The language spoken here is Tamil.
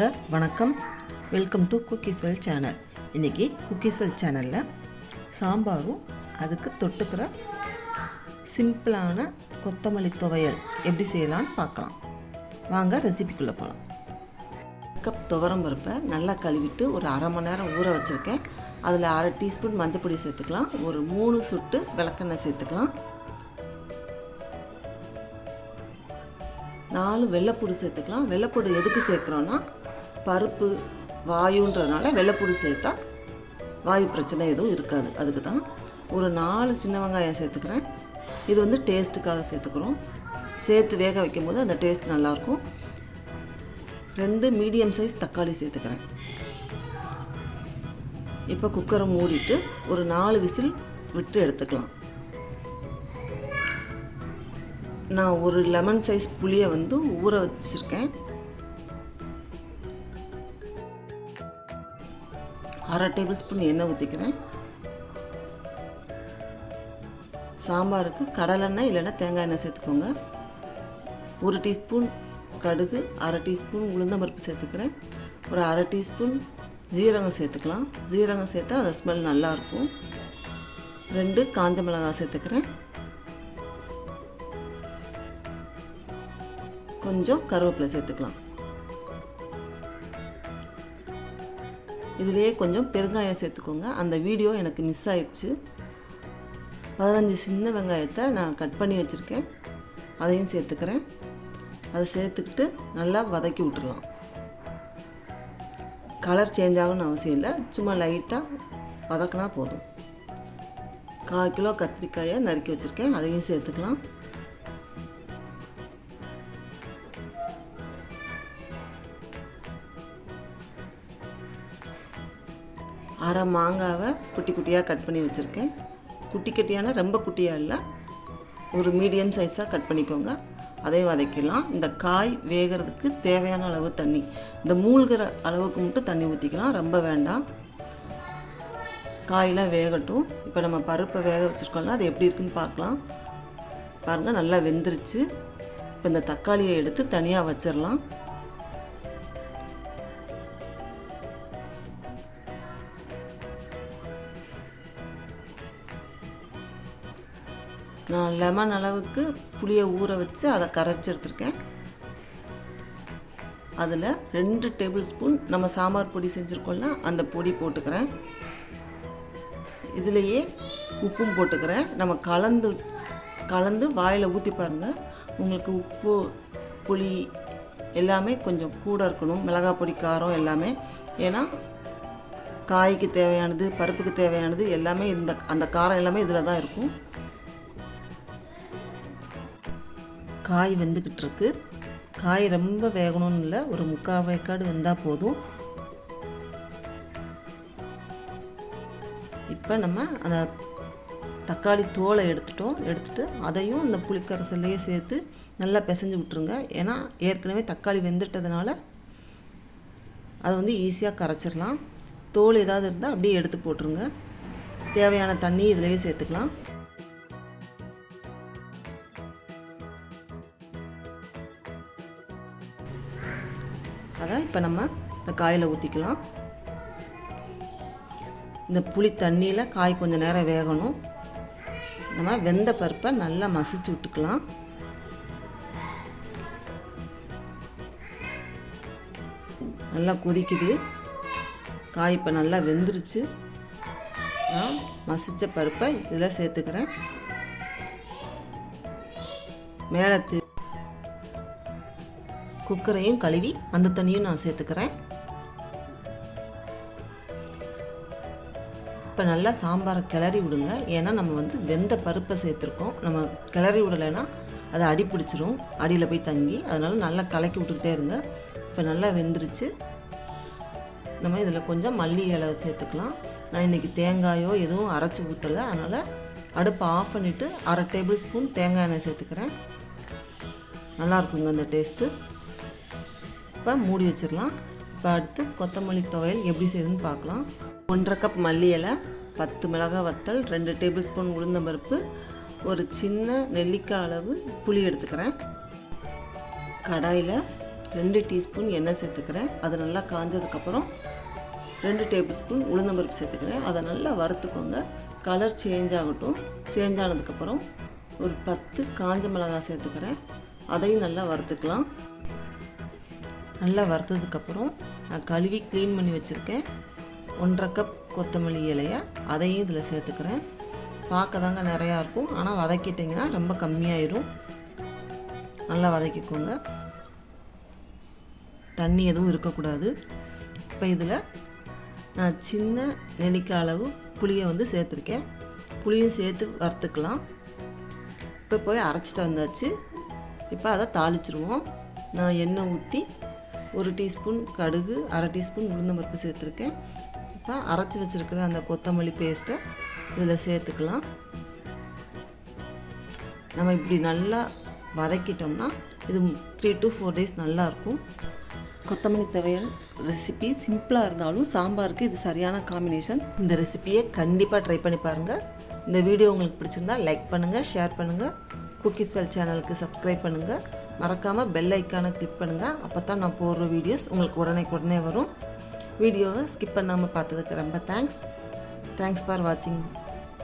வாங்க வணக்கம். Welcome to Cookieswell channel. இன்றைக்கி குக்கீஸ்வெல் சேனலில் சாம்பாரும் அதுக்கு தொட்டுக்கிற சிம்பிளான கொத்தமல்லி துவையல் எப்படி செய்யலான்னு பார்க்கலாம். வாங்க ரெசிபிக்குள்ளே போகலாம். கப் துவரம் பருப்பை நல்லா கழுவிட்டு ஒரு அரை மணி நேரம் ஊற வச்சுருக்கேன். அதில் அரை டீஸ்பூன் மஞ்சள் சேர்த்துக்கலாம். ஒரு 3 சொட்டு விளக்கெண்ணெய் சேர்த்துக்கலாம். 4 வெள்ளைப்பூடு சேர்த்துக்கலாம். வெள்ளைப்பூடு எதுக்கு சேர்க்குறோன்னா பருப்பு வாயுன்றதுனால வெள்ளைப்பூடு சேர்த்தா வாயு பிரச்சனை எதுவும் இருக்காது, அதுக்கு தான். ஒரு 4 சின்ன வெங்காயம் சேர்த்துக்கிறேன். இது வந்து டேஸ்ட்டுக்காக சேர்த்துக்கிறோம். சேர்த்து வேக வைக்கும் போது அந்த டேஸ்ட் நல்லாயிருக்கும். 2 மீடியம் சைஸ் தக்காளி சேர்த்துக்கிறேன். இப்போ குக்கரை மூடிட்டு ஒரு 4 விசில் விட்டு எடுத்துக்கலாம். நான் ஒரு லெமன் சைஸ் புளியை வந்து ஊற வச்சுருக்கேன். அரை டேபிள் ஸ்பூன் எண்ணெய் ஊற்றிக்கிறேன். சாம்பாருக்கு கடலெண்ணெய் இல்லைன்னா தேங்காய் எண்ணெய் சேர்த்துக்கோங்க. 1 டீஸ்பூன் கடுகு, அரை டீஸ்பூன் உளுந்தம்பருப்பு சேர்த்துக்கிறேன். ஒரு அரை டீஸ்பூன் ஜீரகம் சேர்த்துக்கலாம். ஜீரகம் சேர்த்தா அந்த ஸ்மெல் நல்லாயிருக்கும். 2 காஞ்ச மிளகாய் சேர்த்துக்கிறேன். கொஞ்சம் கருவேப்பிலை சேர்த்துக்கலாம். இதிலேயே கொஞ்சம் பெருங்காயம் சேர்த்துக்கோங்க. அந்த வீடியோ எனக்கு மிஸ் ஆயிடுச்சு. 15 சின்ன வெங்காயத்தை நான் கட் பண்ணி வச்சுருக்கேன், அதையும் சேர்த்துக்கிறேன். அதை சேர்த்துக்கிட்டு நல்லா வதக்கி விட்டுடலாம். கலர் சேஞ்ச் ஆகணும்னு அவசியம் இல்லை, சும்மா லைட்டாக வதக்கினா போதும். 1/4 கிலோ கத்திரிக்காயை நறுக்கி வச்சுருக்கேன், அதையும் சேர்த்துக்கலாம். அரை மாங்காவை குட்டி குட்டியாக கட் பண்ணி வச்சுருக்கேன். குட்டி குட்டியான ரொம்ப குட்டியாக இல்லை, ஒரு மீடியம் சைஸாக கட் பண்ணிக்கோங்க. அதையும் வதக்கிடலாம். இந்த காய் வேகிறதுக்கு தேவையான அளவு தண்ணி, இந்த மூழ்கிற அளவுக்கு மட்டும் தண்ணி ஊற்றிக்கலாம், ரொம்ப வேண்டாம். காயெலாம் வேகட்டும். இப்போ நம்ம பருப்பை வேக வச்சுருக்கோம்ல, அது எப்படி இருக்குன்னு பார்க்கலாம். பாருங்கள், நல்லா வெந்துருச்சு. இப்போ இந்த தக்காளியை எடுத்து தனியாக வச்சிடலாம். நான் லெமன் அளவுக்கு புளியை ஊற வச்சு அதை கரைச்சி எடுத்துருக்கேன். அதில் 2 டேபிள் ஸ்பூன் நம்ம சாம்பார் பொடி செஞ்சுருக்கோம்ல, அந்த பொடி போட்டுக்கிறேன். இதிலையே உப்பும் போட்டுக்கிறேன். நம்ம கலந்து வாயில் ஊற்றி பாருங்கள். உங்களுக்கு உப்பு புளி எல்லாமே கொஞ்சம் கூட இருக்கணும், மிளகாய் பொடி காரம் எல்லாமே. ஏன்னா காய்க்கு தேவையானது பருப்புக்கு தேவையானது எல்லாமே அந்த காரம் எல்லாமே இதில் தான் இருக்கும். காய் வெந்துக்கிட்டு இருக்கு. காய் ரொம்ப வேகணும்னு இல்லை, ஒரு 3/4 வேக்காடு வெந்தால் போதும். இப்போ நம்ம அந்த தக்காளி தோலை எடுத்துட்டு அதையும் அந்த புளிக்கரைசல்லையே சேர்த்து நல்லா பிசைஞ்சு விட்டுருங்க. ஏன்னா ஏற்கனவே தக்காளி வெந்துட்டதுனால அது வந்து ஈஸியாக கரைச்சிடலாம். தோல் ஏதாவது இருந்தால் அப்படியே எடுத்து போட்டுருங்க. தேவையான தண்ணி இதிலையே சேர்த்துக்கலாம். அதை இப்போ நம்ம இந்த காயில் ஊற்றிக்கலாம். இந்த புளி தண்ணியில் காய் கொஞ்சம் நேரம் வேகணும். நம்ம வெந்த பருப்பை நல்லா மசிச்சு விட்டுக்கலாம். நல்லா கொதிக்குது. காய் இப்போ நல்லா வெந்துருச்சு. நான் மசித்த பருப்பை இதில் சேர்த்துக்கிறேன். மேலே குக்கரையும் கழுவி அந்த தண்ணியும் நான் சேர்த்துக்கிறேன். இப்போ நல்லா சாம்பாரை கிளறி விடுங்க. ஏன்னா நம்ம வந்து வெந்த பருப்பை சேர்த்துருக்கோம். நம்ம கிளறி விடலைன்னா அது அடி பிடிச்சிரும், அடியில் போய் தங்கி. அதனால் நல்லா கலக்கி விட்டுக்கிட்டே இருங்க. இப்போ நல்லா வெந்துருச்சு. நம்ம இதில் கொஞ்சம் மல்லி இலை சேர்த்துக்கலாம். நான் இன்றைக்கி தேங்காயோ எதுவும் அரைச்சி ஊற்றலை, அதனால் அடுப்பை ஆஃப் பண்ணிவிட்டு அரை டேபிள் ஸ்பூன் தேங்காய் எண்ணெய் சேர்த்துக்கிறேன். நல்லாயிருக்குங்க அந்த டேஸ்ட்டு. இப்போ மூடி வச்சிடலாம். இப்போ அடுத்து கொத்தமல்லி துவையல் எப்படி செய்யுதுன்னு பார்க்கலாம். 1/2 கப் மல்லி இலை, 10 மிளகாய் வத்தல், 2 டேபிள் ஸ்பூன் உளுந்தம்பருப்பு, ஒரு சின்ன நெல்லிக்காய் அளவு புளி எடுத்துக்கிறேன். கடாயில் 2 டீஸ்பூன் எண்ணெய் சேர்த்துக்கிறேன். அது நல்லா காஞ்சதுக்கப்புறம் 2 டேபிள் ஸ்பூன் உளுந்தம்பருப்பு சேர்த்துக்கிறேன். அதை நல்லா வறுத்துக்கோங்க. கலர் சேஞ்ச் ஆகட்டும். சேஞ்ச் ஆனதுக்கப்புறம் ஒரு 10 காஞ்ச மிளகாய் சேர்த்துக்கிறேன். அதையும் நல்லா வறுத்துக்கலாம். நல்லா வறுத்ததுக்கப்புறம் நான் கழுவி க்ளீன் பண்ணி வச்சுருக்கேன் 1/2 கப் கொத்தமல்லி இலையை அதையும் இதில் சேர்த்துக்கிறேன். பார்க்க தாங்க நிறையா இருக்கும், ஆனால் வதக்கிட்டிங்கன்னா ரொம்ப கம்மியாயிரும். நல்லா வதக்கிக்கோங்க. தண்ணி எதுவும் இருக்கக்கூடாது. இப்போ இதில் நான் சின்ன நெல்லிக்காய் அளவு புளியை வந்து சேர்த்துருக்கேன். புளியும் சேர்த்து வறுத்துக்கலாம். இப்போ போய் அரைச்சிட்டு வந்தாச்சு. இப்போ அதை தாளிச்சிருவோம். நான் எண்ணெய் ஊற்றி 1 டீஸ்பூன் கடுகு, 1/2 டீஸ்பூன் உளுந்தம்பருப்பு சேர்த்துருக்கேன். இப்போ அரைச்சி வச்சுருக்கிற அந்த கொத்தமல்லி பேஸ்ட்டை இதில் சேர்த்துக்கலாம். நம்ம இப்படி நல்லா வதக்கிட்டோம்னா இது 3 to 4 டேஸ் நல்லாயிருக்கும். கொத்தமல்லி துவையல் ரெசிபி சிம்பிளாக இருந்தாலும் சாம்பாருக்கு இது சரியான காம்பினேஷன். இந்த ரெசிபியை கண்டிப்பாக ட்ரை பண்ணி பாருங்கள். இந்த வீடியோ உங்களுக்கு பிடிச்சிருந்தா லைக் பண்ணுங்கள், ஷேர் பண்ணுங்கள். குக்கீஸ் வெல் சேனலுக்கு சப்ஸ்கிரைப் பண்ணுங்கள். மறக்காமல் பெல் ஐக்கானை கிளிக் பண்ணுங்கள். அப்போ தான் நான் போடுற வீடியோஸ் உங்களுக்கு உடனே வரும். வீடியோவை ஸ்கிப் பண்ணாமல் பார்த்ததுக்கு ரொம்ப தேங்க்ஸ் ஃபார் வாட்சிங்.